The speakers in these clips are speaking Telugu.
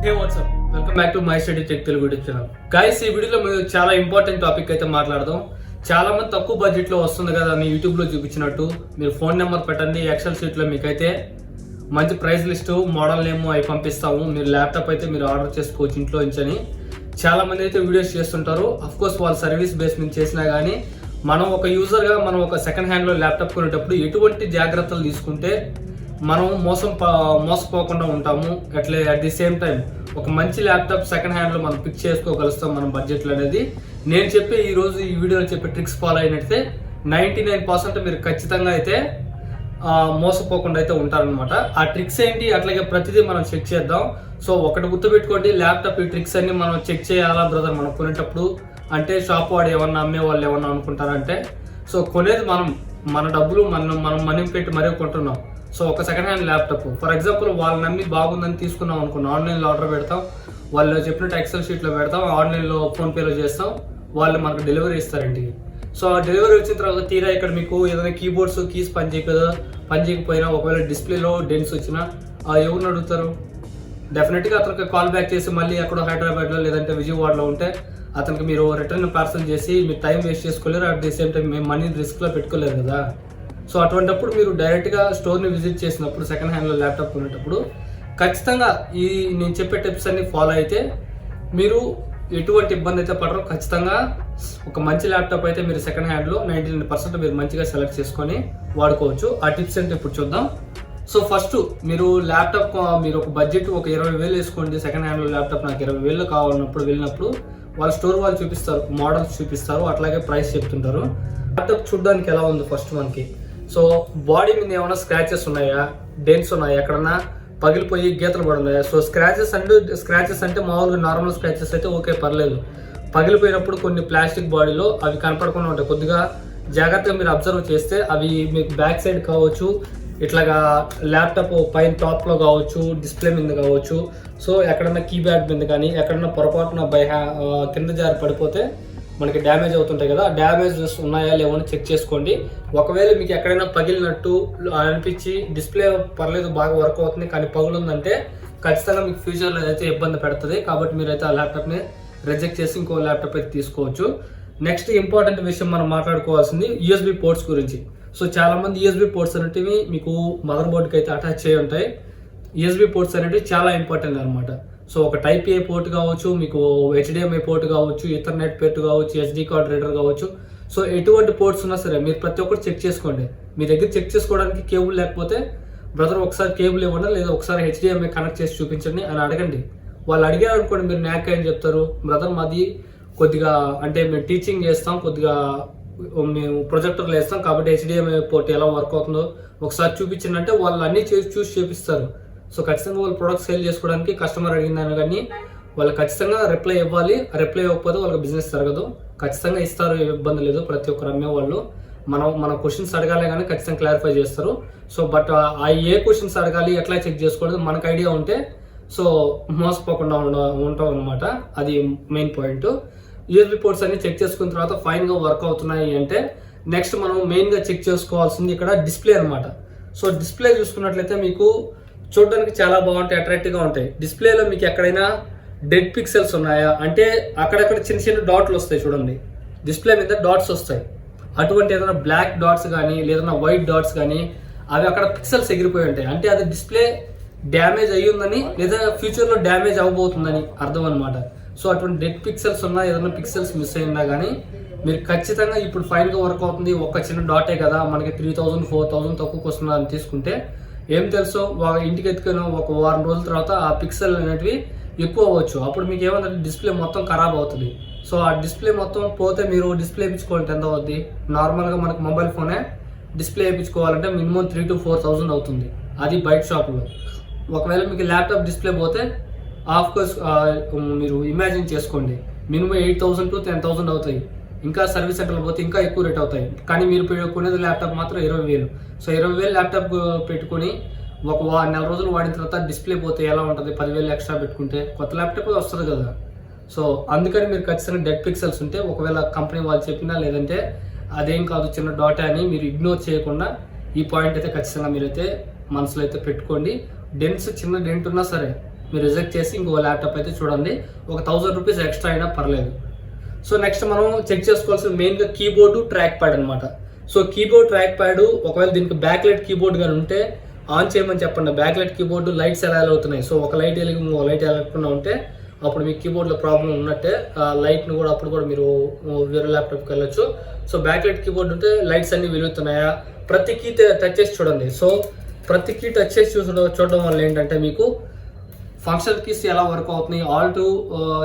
Hey WhatsApp, welcome back to my study tech Telugu YouTube channel. Guys, ఈ వీడియోలో మేము చాలా ఇంపార్టెంట్ టాపిక్ అయితే మాట్లాడదాం. చాలా మంది తక్కువ బడ్జెట్లో వస్తుంది కదా అని యూట్యూబ్లో చూపించినట్టు మీరు ఫోన్ నెంబర్ పెట్టండి, ఎక్సెల్ షీట్లో మీకైతే మంచి ప్రైస్ లిస్టు, మోడల్ నేమ్ అవి పంపిస్తాము, మీరు ల్యాప్టాప్ అయితే మీరు ఆర్డర్ చేసుకోవచ్చు ఇంట్లో నుంచి. చాలా మంది అయితే వీడియోస్ చేస్తుంటారు. కోర్స్ వాళ్ళ సర్వీస్ బేస్ మీద చేసినా కానీ మనం ఒక యూజర్గా మనం ఒక సెకండ్ హ్యాండ్లో ల్యాప్టాప్ కొనేటప్పుడు ఎటువంటి జాగ్రత్తలు తీసుకుంటే మనం మోసపోకుండా ఉంటాము, అట్లే అట్ ది సేమ్ టైం ఒక మంచి ల్యాప్టాప్ సెకండ్ హ్యాండ్లో మనం పిక్ చేసుకోగలుస్తాం మన బడ్జెట్లో అనేది నేను చెప్పే ఈరోజు ఈ వీడియోలో చెప్పే ట్రిక్స్ ఫాలో అయినట్టే 99% మీరు ఖచ్చితంగా అయితే మోసపోకుండా అయితే ఉంటారనమాట. ఆ ట్రిక్స్ ఏంటి అట్లాగే ప్రతిదీ మనం చెక్ చేద్దాం. సో ఒకటి గుర్తుపెట్టుకోండి, ల్యాప్టాప్ ఈ ట్రిక్స్ అన్ని మనం చెక్ చేయాలా బ్రదర్ మనం కొనేటప్పుడు అంటే షాప్ వాడు ఏమన్నా అమ్మే వాళ్ళు ఏమన్నా అనుకుంటారంటే సో కొనేది మన డబ్బులు మనం మనీ పెట్టి మరీ కొంటున్నాం. సో ఒక second hand laptop for example వాళ్ళు నమ్మి బాగుందని తీసుకున్నాం అనుకున్నాం, ఆన్లైన్లో ఆర్డర్ పెడతాం, వాళ్ళు చెప్పినట్టు ఎక్సెల్ షీట్లో పెడతాం, ఆన్లైన్లో ఫోన్పేలో చేస్తాం, వాళ్ళు మనకు డెలివరీ ఇస్తారు ఇంటికి. సో ఆ డెలివరీ వచ్చిన తర్వాత తీరా ఇక్కడ మీకు ఏదైనా కీబోర్డ్స్ కీస్ పనిచేయకపోయినా ఒకవేళ డిస్ప్లేలో డెన్స్ వచ్చినా ఎవరిని అడుగుతారు? డెఫినెట్గా అతనికి కాల్ బ్యాక్ చేసి మళ్ళీ ఎక్కడో హైదరాబాద్లో లేదంటే విజయవాడలో ఉంటే అతనికి మీరు రిటర్న్ పార్సల్ చేసి మీరు టైం వేస్ట్ చేసుకోలేరు, అట్ ది సేమ్ టైం మేము మనీ రిస్క్లో పెట్టుకోలేరు కదా. సో అటువంటిప్పుడు మీరు డైరెక్ట్గా స్టోర్ని విజిట్ చేసినప్పుడు సెకండ్ హ్యాండ్లో ల్యాప్టాప్ కొనేటప్పుడు ఖచ్చితంగా ఈ నేను చెప్పే టిప్స్ అన్ని ఫాలో అయితే మీరు ఎటువంటి ఇబ్బంది అయితే పడరు. ఖచ్చితంగా ఒక మంచి ల్యాప్టాప్ అయితే మీరు సెకండ్ హ్యాండ్లో 99% మీరు మంచిగా సెలెక్ట్ చేసుకొని వాడుకోవచ్చు. ఆ టిప్స్ అంటే ఇప్పుడు చూద్దాం. సో ఫస్ట్ మీరు ల్యాప్టాప్ మీరు ఒక బడ్జెట్ ఒక 20,000 వేసుకోండి. సెకండ్ హ్యాండ్లో ల్యాప్టాప్ నాకు 20,000 కావాలన్నప్పుడు వెళ్ళినప్పుడు వాళ్ళ స్టోర్ వాళ్ళు చూపిస్తారు, మోడల్స్ చూపిస్తారు, అట్లాగే ప్రైస్ చెప్తుంటారు. ల్యాప్టాప్ చూడడానికి ఎలా ఉంది ఫస్ట్ మనకి. సో బాడీ మీద ఏమైనా స్క్రాచెస్ ఉన్నాయా, డెన్స్ ఉన్నాయా, ఎక్కడన్నా పగిలిపోయి గీతలు పడి ఉన్నాయా? సో స్క్రాచెస్ అంటే మామూలుగా నార్మల్ స్క్రాచెస్ అయితే ఓకే పర్లేదు. పగిలిపోయినప్పుడు కొన్ని ప్లాస్టిక్ బాడీలో అవి కనపడకుండా ఉంటాయి. కొద్దిగా జాగ్రత్తగా మీరు అబ్జర్వ్ చేస్తే అవి మీకు బ్యాక్ సైడ్ కావచ్చు, ఇట్లాగా ల్యాప్టాప్ పైన టాప్లో కావచ్చు, డిస్ప్లే మీద కావచ్చు, సో ఎక్కడన్నా కీప్యాడ్ మీద కానీ ఎక్కడన్నా పొరపాటున కింద జారి పడిపోతే మనకి డ్యామేజ్ అవుతుంటాయి కదా. డ్యామేజెస్ ఉన్నాయా లేవో అని చెక్ చేసుకోండి. ఒకవేళ మీకు ఎక్కడైనా పగిలినట్టు అనిపించి డిస్ప్లే పర్లేదు బాగా వర్క్ అవుతుంది కానీ పగులుందంటే ఖచ్చితంగా మీకు ఫ్యూచర్లో అయితే ఇబ్బంది పెడుతుంది. కాబట్టి మీరైతే ఆ ల్యాప్టాప్ని రిజెక్ట్ చేసి ఇంకో ల్యాప్టాప్ అయితే తీసుకోవచ్చు. నెక్స్ట్ ఇంపార్టెంట్ విషయం మనం మాట్లాడుకోవాల్సింది యూఎస్బీ పోర్ట్స్ గురించి. సో చాలామంది యూఎస్బీ పోర్ట్స్ అనేటివి మీకు మదర్ బోర్డ్కి అయితే అటాచ్ చేయి ఉంటాయి. యూఎస్బీ పోర్ట్స్ అనేటివి చాలా ఇంపార్టెంట్ అనమాట. సో ఒక టైప్ ఏ పోర్ట్ కావచ్చు, మీకు HDMI పోర్ట్ కావచ్చు, ఈథర్నెట్ పోర్ట్ కావచ్చు, SD కార్డ్ రీడర్ కావచ్చు. సో ఎటువంటి పోర్ట్స్ ఉన్నా సరే మీరు ప్రతి ఒక్కటి చెక్ చేసుకోండి. మీ దగ్గర చెక్ చేసుకోవడానికి కేబుల్ లేకపోతే బ్రదర్ ఒకసారి కేబుల్ ఇవ్వండి, లేదా ఒకసారి HDMI కనెక్ట్ చేసి చూపించండి అని అడగండి. వాళ్ళు అడిగారు అనుకోండి, మీరు నాక్ అని చెప్తారు, బ్రదర్ మాది కొద్దిగా అంటే మేము టీచింగ్ చేస్తాం, కొద్దిగా మేము ప్రొజెక్టర్లు వేస్తాం కాబట్టి HDMI పోర్ట్ ఎలా వర్క్ అవుతుందో ఒకసారి చూపించిందంటే వాళ్ళు అన్నీ చూసి చూపిస్తారు. సో ఖచ్చితంగా వాళ్ళు ప్రొడక్ట్ సేల్ చేసుకోవడానికి కస్టమర్ అడిగిందని కానీ వాళ్ళు ఖచ్చితంగా రిప్లై ఇవ్వాలి. రిప్లై ఇవ్వకపోతే వాళ్ళకి బిజినెస్ జరగదు. ఖచ్చితంగా ఇస్తారు, ఇబ్బంది లేదు. ప్రతి ఒక్కరు అమ్మేవాళ్ళు మన క్వశ్చన్స్ అడగాలి కానీ ఖచ్చితంగా క్లారిఫై చేస్తారు. సో బట్ ఆ ఏ క్వశ్చన్స్ అడగాలి, ఎట్లా చెక్ చేసుకోవడం మనకు ఐడియా ఉంటే సో మోసపోకుండా ఉంటాం అనమాట. అది మెయిన్ పాయింట్. యూఎస్బీ పోర్ట్స్ అన్ని చెక్ చేసుకున్న తర్వాత ఫైన్గా వర్క్ అవుతున్నాయి అంటే నెక్స్ట్ మనం మెయిన్గా చెక్ చేసుకోవాల్సింది ఇక్కడ డిస్ప్లే అనమాట. సో డిస్ప్లే చూసుకున్నట్లయితే మీకు చూడడానికి చాలా బాగుంటాయి, అట్రాక్టివ్గా ఉంటాయి. డిస్ప్లేలో మీకు ఎక్కడైనా డెడ్ పిక్సెల్స్ ఉన్నాయా అంటే అక్కడక్కడ చిన్న చిన్న డాట్లు వస్తాయి చూడండి, డిస్ప్లే మీద డాట్స్ వస్తాయి. అటువంటి ఏదైనా బ్లాక్ డాట్స్ కానీ లేదన్నా వైట్ డాట్స్ కానీ అవి అక్కడ పిక్సెల్స్ ఎగిరిపోయి ఉంటాయి అంటే అది డిస్ప్లే డ్యామేజ్ అయ్యిందని లేదా ఫ్యూచర్లో డ్యామేజ్ అవ్వబోతుందని అర్థం అనమాట. సో అటువంటి డెడ్ పిక్సెల్స్ ఉన్నా ఏదైనా పిక్సెల్స్ మిస్ అయినా కానీ మీరు ఖచ్చితంగా ఇప్పుడు ఫైన్గా వర్క్ అవుతుంది, ఒక చిన్న డాటే కదా మనకి 3,000 4,000 తక్కువకి వస్తుంది అని తీసుకుంటే ఏం తెలుసో ఇంటికి ఎత్తుకుని ఒక వారం రోజుల తర్వాత ఆ పిక్సెల్ అనేటివి ఎక్కువ అవ్వచ్చు. అప్పుడు మీకు ఏమన్నా డిస్ప్లే మొత్తం ఖరాబ్ అవుతుంది. సో ఆ డిస్ప్లే మొత్తం పోతే మీరు డిస్ప్లే వేయించుకోవాలంటే ఎంత అవుద్ది? నార్మల్గా మనకు మొబైల్ ఫోనే డిస్ప్లే వేయించుకోవాలంటే మినిమం 3,000 to 4,000 అవుతుంది, అది బయట షాప్లో. ఒకవేళ మీకు ల్యాప్టాప్ డిస్ప్లే పోతే ఆఫ్కోర్స్ మీరు ఇమాజిన్ చేసుకోండి, మినిమం 8,000 to 10,000 అవుతాయి. ఇంకా సర్వీస్ సెంటర్లు పోతే ఇంకా ఎక్కువ రేట్ అవుతాయి. కానీ మీరు కొనేది ల్యాప్టాప్ మాత్రం 20,000. సో 20,000 ల్యాప్టాప్ పెట్టుకొని ఒక నెల రోజులు వాడిన తర్వాత డిస్ప్లే పోతే ఎలా ఉంటుంది? 10,000 ఎక్స్ట్రా పెట్టుకుంటే కొత్త ల్యాప్టాప్ వస్తుంది కదా. సో అందుకని మీరు ఖచ్చితంగా డెడ్ పిక్సెల్స్ ఉంటే ఒకవేళ కంపెనీ వాళ్ళు చెప్పినా లేదంటే అదేం కాదు చిన్న డాటా అని మీరు ఇగ్నోర్ చేయకుండా ఈ పాయింట్ అయితే ఖచ్చితంగా మీరైతే మనసులో అయితే పెట్టుకోండి. చిన్న డెంట్ ఉన్నా సరే మీరు రిజెక్ట్ చేసి ఇంకో ల్యాప్టాప్ అయితే చూడండి. ఒక 1000 రూపీస్ ఎక్స్ట్రా అయినా పర్లేదు. సో నెక్స్ట్ మనం చెక్ చేసుకోవాల్సిన మెయిన్గా కీబోర్డు, ట్రాక్ ప్యాడ్ అనమాట. సో కీబోర్డ్, ట్రాక్ ప్యాడ్ ఒకవేళ దీనికి బ్యాక్ లైట్ కీబోర్డ్ కానీ ఉంటే ఆన్ చేయమని చెప్పండి. బ్యాక్ లైట్ కీబోర్డు లైట్స్ ఎలా అవుతున్నాయి, సో ఒక లైట్ వెలిగి ఇంకో లైట్ వెళ్ళకుండా ఉంటే అప్పుడు మీ కీబోర్డ్లో ప్రాబ్లం ఉన్నట్టే. లైట్ని కూడా అప్పుడు కూడా మీరు వేరే ల్యాప్టాప్కి వెళ్ళొచ్చు. సో బ్యాక్ లైట్ కీబోర్డ్ ఉంటే లైట్స్ అన్ని వెలుగుతున్నాయా, ప్రతి కీ టచ్ చేసి చూడండి. సో ప్రతి కీ టచ్ చేసి చూడడం వల్ల ఏంటంటే మీకు ఫంక్షనల్ కీస్ ఎలా వర్క్ అవుతున్నాయి, ఆల్ట్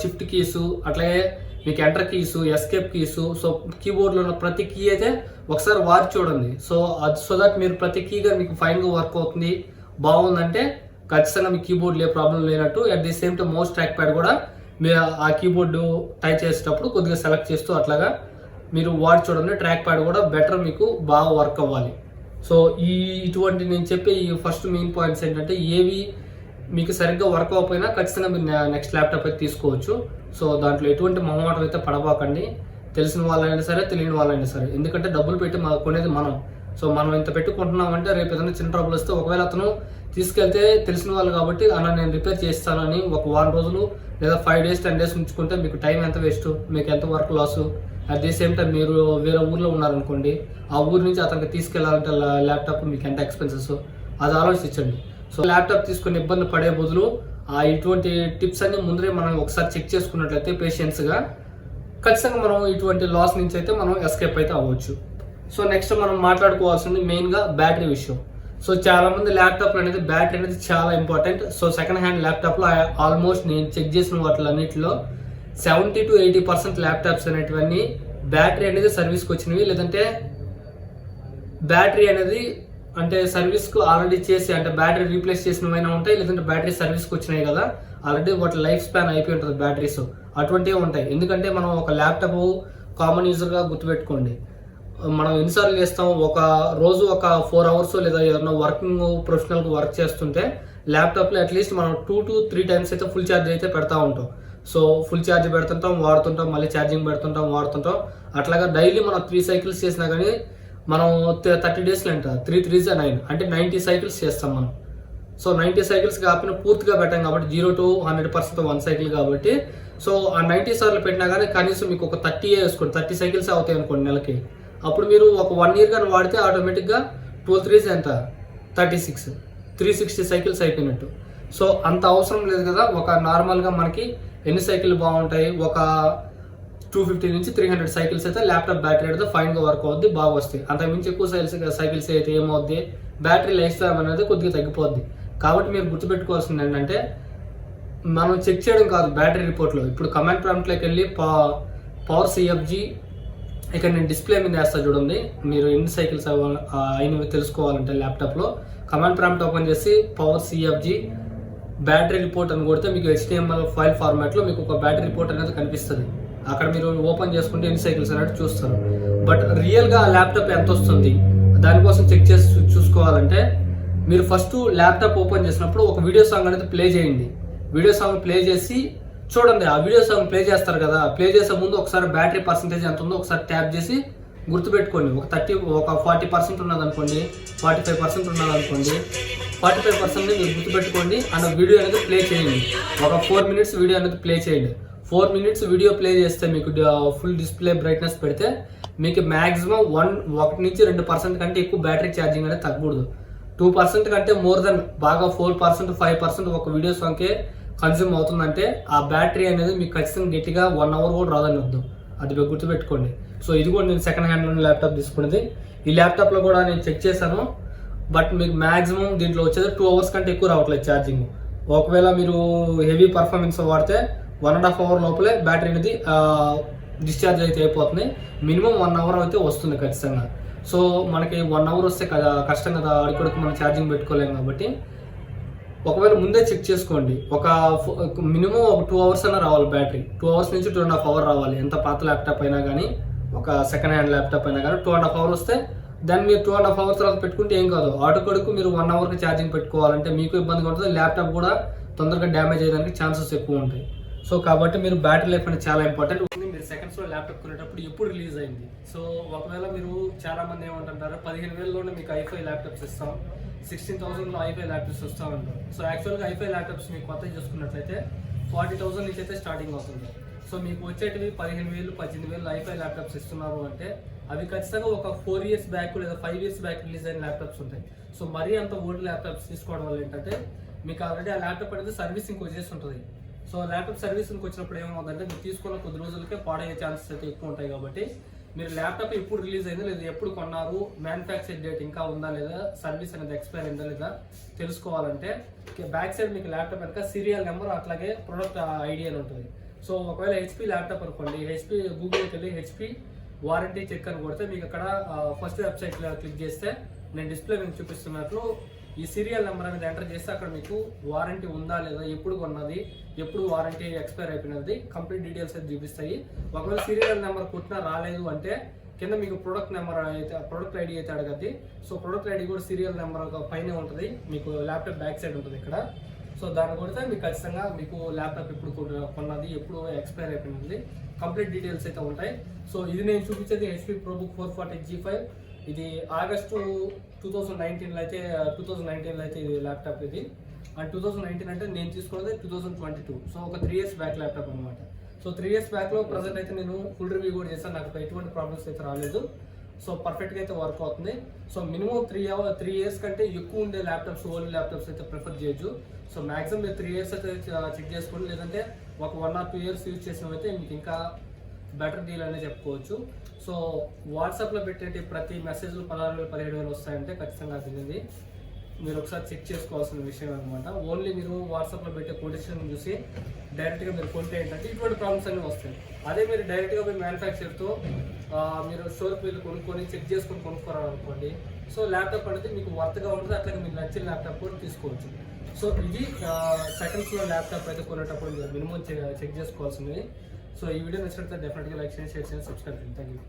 షిఫ్ట్ కీసు, అట్లాగే మీకు enter keys, escape keys, so కీబోర్డ్లో ఉన్న ప్రతి కీ అయితే ఒకసారి వారి చూడండి. సో దట్ మీరు ప్రతి కీగా మీకు ఫైన్గా వర్క్ అవుతుంది, బాగుందంటే ఖచ్చితంగా మీ కీబోర్డ్ ఏ ప్రాబ్లం లేనట్టు. At the same time mouse track pad కూడా మీరు ఆ కీబోర్డు టైప్ చేసేటప్పుడు కొద్దిగా సెలెక్ట్ చేస్తూ అట్లాగా మీరు వాడి చూడండి. ట్రాక్ ప్యాడ్ కూడా బెటర్ మీకు బాగా వర్క్ అవ్వాలి. సో ఇటువంటి నేను చెప్పే ఈ ఫస్ట్ మెయిన్ పాయింట్స్ ఏంటంటే ఏవి మీకు సరిగ్గా వర్క్ అవ్వకపోయినా ఖచ్చితంగా మీరు నెక్స్ట్ ల్యాప్టాప్ అయితే తీసుకోవచ్చు. సో దాంట్లో ఎటువంటి మొహమాటం అయితే పడబాకండి. తెలిసిన వాళ్ళైనా సరే, తెలియని వాళ్ళైనా సరే. ఎందుకంటే డబ్బులు పెట్టి కొనేది మనం. సో మనం ఇంత పెట్టుకుంటున్నామంటే రేపు ఏదైనా చిన్న ట్రబుల్ వస్తే ఒకవేళ అతను తీసుకెళ్తే తెలిసిన వాళ్ళు కాబట్టి అన్న నేను రిపేర్ చేస్తానని ఒక వారం రోజులు లేదా 5 days 10 days ఉంచుకుంటే మీకు టైం ఎంత వేస్ట్, మీకు ఎంత work loss. At the same time మీరు వేరే ఊర్లో ఉన్నారనుకోండి, ఆ ఊరి నుంచి అతనికి తీసుకెళ్లాలంటే ల్యాప్టాప్ మీకు ఎంత ఎక్స్పెన్సెస్ అది ఆలోచించండి. సో ల్యాప్టాప్ తీసుకుని ఇబ్బంది పడే బదులు ఇటువంటి టిప్స్ అన్ని ముందరే మనం ఒకసారి చెక్ చేసుకున్నట్లయితే పేషెన్స్గా ఖచ్చితంగా మనం ఇటువంటి లాస్ నుంచి అయితే మనం ఎస్కేప్ అయితే అవ్వచ్చు. సో నెక్స్ట్ మనం మాట్లాడుకోవాల్సింది మెయిన్గా బ్యాటరీ విషయం. సో చాలా మంది ల్యాప్టాప్లో అనేది బ్యాటరీ అనేది చాలా ఇంపార్టెంట్. సో సెకండ్ హ్యాండ్ ల్యాప్టాప్లో ఆల్మోస్ట్ నేను చెక్ చేసిన వాటిలన్నింటిలో 70 to 80% ల్యాప్టాప్స్ అనేటివన్నీ బ్యాటరీ అనేది సర్వీస్కి వచ్చినవి, లేదంటే బ్యాటరీ అనేది అంటే సర్వీస్కు ఆల్రెడీ చేసి అంటే బ్యాటరీ రీప్లేస్ చేసినవైనా ఉంటాయి, లేదంటే బ్యాటరీ సర్వీస్కి వచ్చినాయి కదా ఆల్రెడీ వాటి లైఫ్ స్పాన్ అయిపోయి ఉంటుంది బ్యాటరీస్, అటువంటివి ఉంటాయి. ఎందుకంటే మనం ఒక ల్యాప్టాప్ కామన్ యూజర్గా గుర్తుపెట్టుకోండి, మనం ఎన్నిసార్లు చేస్తాం, ఒక రోజు ఒక 4 hours లేదా ఏదైనా వర్కింగ్ ప్రొఫెషనల్గా వర్క్ చేస్తుంటే ల్యాప్టాప్లో అట్లీస్ట్ మనం 2 to 3 times అయితే ఫుల్ ఛార్జ్ అయితే పెడతా ఉంటాం. సో ఫుల్ ఛార్జ్ పెడుతుంటాం, వాడుతుంటాం, మళ్ళీ ఛార్జింగ్ పెడుతుంటాం, వాడుతుంటాం. అట్లాగా డైలీ మనం 3 cycles చేసినా కానీ మనం 30 days అంట 3 3s 9 అంటే 90 cycles చేస్తాం మనం. సో 90 cycles కాకపోయినా పూర్తిగా పెట్టాం కాబట్టి 0 to 100% 1 cycle కాబట్టి సో ఆ 90 సార్లు పెట్టినా కానీ కనీసం మీకు ఒక 30 వేసుకోండి, 30 cycles అవుతాయి అనుకోండి నెలకి. అప్పుడు మీరు ఒక 1 year కానీ వాడితే ఆటోమేటిక్గా 12 3s ఎంత 36 360 cycles అయిపోయినట్టు. సో అంత అవసరం లేదు కదా. ఒక నార్మల్గా మనకి ఎన్ని సైకిల్ బాగుంటాయి, ఒక 250 నుంచి 300 cycles అయితే ల్యాప్టాప్ బ్యాటరీ అయితే ఫైన్గా వర్క్ అవుద్ది, బాగా వస్తాయి. అంతకుమించి ఎక్కువ సైకిల్స్ అయితే ఏమవుద్ది, బ్యాటరీ లైఫ్ టైం అనేది కొద్దిగా తగ్గిపోద్ది. కాబట్టి మీరు గుర్తుపెట్టుకోవాల్సింది ఏంటంటే మనం చెక్ చేయడం కాదు బ్యాటరీ రిపోర్ట్లో. ఇప్పుడు కమాండ్ ప్రాంప్ట్లోకి వెళ్ళి పవర్ సిఎఫ్జి ఇక్కడ నేను డిస్ప్లే మీద వేస్తా చూడండి, మీరు ఎన్ని సైకిల్స్ అయినవి తెలుసుకోవాలంటే ల్యాప్టాప్లో కమాండ్ ప్రాంప్ట్ ఓపెన్ చేసి పవర్ సిఎఫ్జి బ్యాటరీ రిపోర్ట్ అని కొడితే మీకు HTML ఫైల్ ఫార్మాట్లో మీకు ఒక బ్యాటరీ రిపోర్ట్ అనేది కనిపిస్తుంది. అక్కడ మీరు ఓపెన్ చేసుకుంటే ఎన్ని సైకిల్స్ అనేది చూస్తారు. బట్ రియల్గా ఆ ల్యాప్టాప్ ఎంత వస్తుంది దానికోసం చెక్ చేసి చూసుకోవాలంటే మీరు ఫస్ట్ ల్యాప్టాప్ ఓపెన్ చేసినప్పుడు ఒక వీడియో సాంగ్ అనేది ప్లే చేయండి. వీడియో సాంగ్ ప్లే చేసి చూడండి. ఆ వీడియో సాంగ్ ప్లే చేస్తారు కదా, ప్లే చేసే ముందు ఒకసారి బ్యాటరీ పర్సెంటేజ్ ఎంత ఉందో ఒకసారి ట్యాప్ చేసి గుర్తుపెట్టుకోండి. ఒక 40% ఉన్నదనుకోండి, 45% ఉన్నదనుకోండి, 45% మీరు గుర్తుపెట్టుకోండి. అండ్ వీడియో అనేది ప్లే చేయండి. ఒక 4 minutes వీడియో అనేది ప్లే చేయండి. 4 minutes వీడియో ప్లే చేస్తే మీకు ఫుల్ డిస్ప్లే బ్రైట్నెస్ పెడితే మీకు మ్యాక్సిమం 1 నుంచి 2% కంటే ఎక్కువ బ్యాటరీ ఛార్జింగ్ అనేది తగ్గకూడదు. 2% కంటే మోర్ దెన్ బాగా 4% 5% ఒక వీడియో సాంగ్కే కన్జ్యూమ్ అవుతుందంటే ఆ బ్యాటరీ అనేది మీకు ఖచ్చితంగా గట్టిగా 1 hour కూడా రాదని వద్దు. అది మీరు గుర్తుపెట్టుకోండి. సో ఇది కూడా నేను సెకండ్ హ్యాండ్ ల్యాప్టాప్ తీసుకున్నది. ఈ ల్యాప్టాప్లో కూడా నేను చెక్ చేశాను. బట్ మీకు మ్యాక్సిమం దీంట్లో వచ్చేది 2 hours కంటే ఎక్కువ రావట్లేదు ఛార్జింగ్. ఒకవేళ మీరు హెవీ పర్ఫార్మెన్స్ వాడితే 1.5 hour లోపలే బ్యాటరీ అనేది డిశ్చార్జ్ అయితే అయిపోతుంది. మినిమం 1 hour అయితే వస్తుంది ఖచ్చితంగా. సో మనకి 1 hour వస్తే కదా కష్టం కదా, అడికొడుకు మనం ఛార్జింగ్ పెట్టుకోలేము. కాబట్టి ఒకవేళ ముందే చెక్ చేసుకోండి. ఒక మినిమం ఒక 2 hours అయినా రావాలి బ్యాటరీ. 2 hours నుంచి 2.5 hour రావాలి. ఎంత పాత ల్యాప్టాప్ అయినా కానీ, ఒక సెకండ్ హ్యాండ్ ల్యాప్టాప్ అయినా కానీ 2.5 hour వస్తే దాన్ని మీరు 2.5 hours తర్వాత పెట్టుకుంటే ఏం కాదు. ఆటోకొడుకు మీరు 1 hourకి ఛార్జింగ్ పెట్టుకోవాలంటే మీకు ఇబ్బందిగా ఉంటుంది. ల్యాప్టాప్ కూడా తొందరగా డ్యామేజ్ అయ్యడానికి ఛాన్సెస్ ఎక్కువ ఉంటాయి. సో కాబట్టి మీరు బ్యాటరీ లైఫ్ అనేది చాలా ఇంపార్టెంట్. మీరు సెకండ్స్లో ల్యాప్టాప్ కొనేటప్పుడు ఎప్పుడు రిలీజ్ అయింది. సో ఒకవేళ మీరు చాలా మంది ఏమంటుంటారు 15,000లోనే మీకు i5 ల్యాప్టాప్స్ ఇస్తాం, 16,000లో i5 ల్యాప్టాప్స్ వస్తూ ఉంటారు. సో యాక్చువల్గా i5 ల్యాప్టాప్స్ మీకు కొత్తగా చూసుకున్నట్లయితే 40,000 నుంచి అయితే స్టార్టింగ్ అవుతుంది. సో మీకు వచ్చేటివి 15,000 18,000 i5 ల్యాప్టాప్స్ ఇస్తున్నారు అంటే అవి ఖచ్చితంగా ఒక 4 years బ్యాక్ లేదా 5 years బ్యాక్ రిలీజ్ అయిన ల్యాప్టాప్స్ ఉంటాయి. సో మరీ అంత ఓల్డ్ ల్యాప్టాప్స్ తీసుకోవడం వల్ల ఏంటంటే మీకు ఆల్రెడీ ఆ ల్యాప్టాప్ అనేది సర్వీసింగ్ వచ్చేసి ఉంటుంది. సో ల్యాప్టాప్ సర్వీసింగ్కి వచ్చినప్పుడు ఏమవుతుందంటే మీరు తీసుకున్న కొద్ది రోజులకే పాడయ్యే ఛాన్సెస్ అయితే ఎక్కువ ఉంటాయి. కాబట్టి మీరు ల్యాప్టాప్ ఎప్పుడు రిలీజ్ అయిందో లేదా ఎప్పుడు కొన్నారు, మ్యానుఫ్యాక్చర్ డేట్ ఇంకా ఉందా లేదా, సర్వీస్ అనేది ఎక్స్పైర్ అయిందా లేదా తెలుసుకోవాలంటే బ్యాక్ సైడ్ మీకు ల్యాప్టాప్ వెనక సీరియల్ నెంబర్ అట్లాగే ప్రొడక్ట్ ఐడి అని ఉంటుంది. సో ఒకవేళ హెచ్పి ల్యాప్టాప్ అనుకోండి, హెచ్పి గూగుల్కి వెళ్ళి హెచ్పి వారంటీ చెక్ అని కొడితే మీకు అక్కడ ఫస్ట్ వెబ్సైట్లో క్లిక్ చేస్తే నేను డిస్ప్లే మీకు చూపిస్తున్నట్లు ఈ సీరియల్ నెంబర్ అనేది ఎంటర్ చేస్తే అక్కడ మీకు వారంటీ ఉందా లేదా, ఎప్పుడు కొన్నది, ఎప్పుడు వారంటీ ఎక్స్పైర్ అయిపోయినది కంప్లీట్ డీటెయిల్స్ అయితే చూపిస్తాయి. ఒకవేళ సీరియల్ నెంబర్ కొట్టినా రాలేదు అంటే కింద మీకు ప్రొడక్ట్ నెంబర్ అయితే ప్రొడక్ట్ ఐడి అయితే అడగద్ది. సో ప్రొడక్ట్ ఐడి కూడా సీరియల్ నెంబర్ పైన ఉంటుంది, మీకు ల్యాప్టాప్ బ్యాక్ సైడ్ ఉంటుంది ఇక్కడ. సో దాన్ని కొడితే మీకు ఖచ్చితంగా మీకు ల్యాప్టాప్ ఎప్పుడు కొన్నది, ఎప్పుడు ఎక్స్పైర్ అయిపోయింది కంప్లీట్ డీటెయిల్స్ అయితే ఉంటాయి. సో ఇది నేను చూపించేది హెచ్పి ProBook 440G5. ఇది ఆగస్టు 2019లో అయితే ఇది ల్యాప్టాప్ ఇది. అండ్ 2019 అంటే నేను తీసుకున్నది 2022. సో ఒక 3 years బ్యాక్ ల్యాప్టాప్ అనమాట. సో 3 years బ్యాక్లో ప్రజెంట్ అయితే నేను ఫుల్ రివ్యూ కూడా చేశాను, నాకు ఎటువంటి ప్రాబ్లమ్స్ అయితే రాలేదు. సో పర్ఫెక్ట్గా అయితే వర్క్ అవుతుంది. సో మినిమం 3 years కంటే ఎక్కువ ఉండే ల్యాప్టాప్స్, ఓల్డ్ ల్యాప్టాప్స్ అయితే ప్రిఫర్ చేయొచ్చు. సో మాక్సిమం మీరు 3 years అయితే చెక్ చేసుకోండి, లేదంటే ఒక 1 or 2 years యూజ్ చేసినవైతే మీకు ఇంకా బెటర్ డీల్ అనే చెప్పుకోవచ్చు. సో వాట్సాప్లో పెట్టే ప్రతి మెసేజ్లు 16,000 17,000 వస్తాయంటే ఖచ్చితంగా అది మీరు ఒకసారి చెక్ చేసుకోవాల్సిన విషయం అనమాట. ఓన్లీ మీరు వాట్సాప్లో పెట్టే కొటేషన్ చూసి డైరెక్ట్గా మీరు కొంటే ఏంటంటే ఇటువంటి ప్రాబ్లమ్స్ అన్నీ వస్తాయి. అదే మీరు డైరెక్ట్గా పోయి మ్యానుఫ్యాక్చర్తో మీరు స్టోర్కి వెళ్ళి కొనుక్కొని చెక్ చేసుకొని కొనుక్కోరాలనుకోండి, సో ల్యాప్టాప్ అనేది మీకు వర్త్గా ఉంటుంది, అట్లాగే మీకు నచ్చిన ల్యాప్టాప్ కూడా తీసుకోవచ్చు. సో ఇది సెకండ్స్లో ల్యాప్టాప్ అయితే కొనేటప్పుడు మీరు మినిమం చెక్ చేసుకోవాల్సింది. సో ఈ వీడియో నచ్చినట్లయితే డెఫినెట్గా లైక్ చేయండి, షేర్ చేయండి, సబ్స్క్రైబ్ చేయండి. Thank you.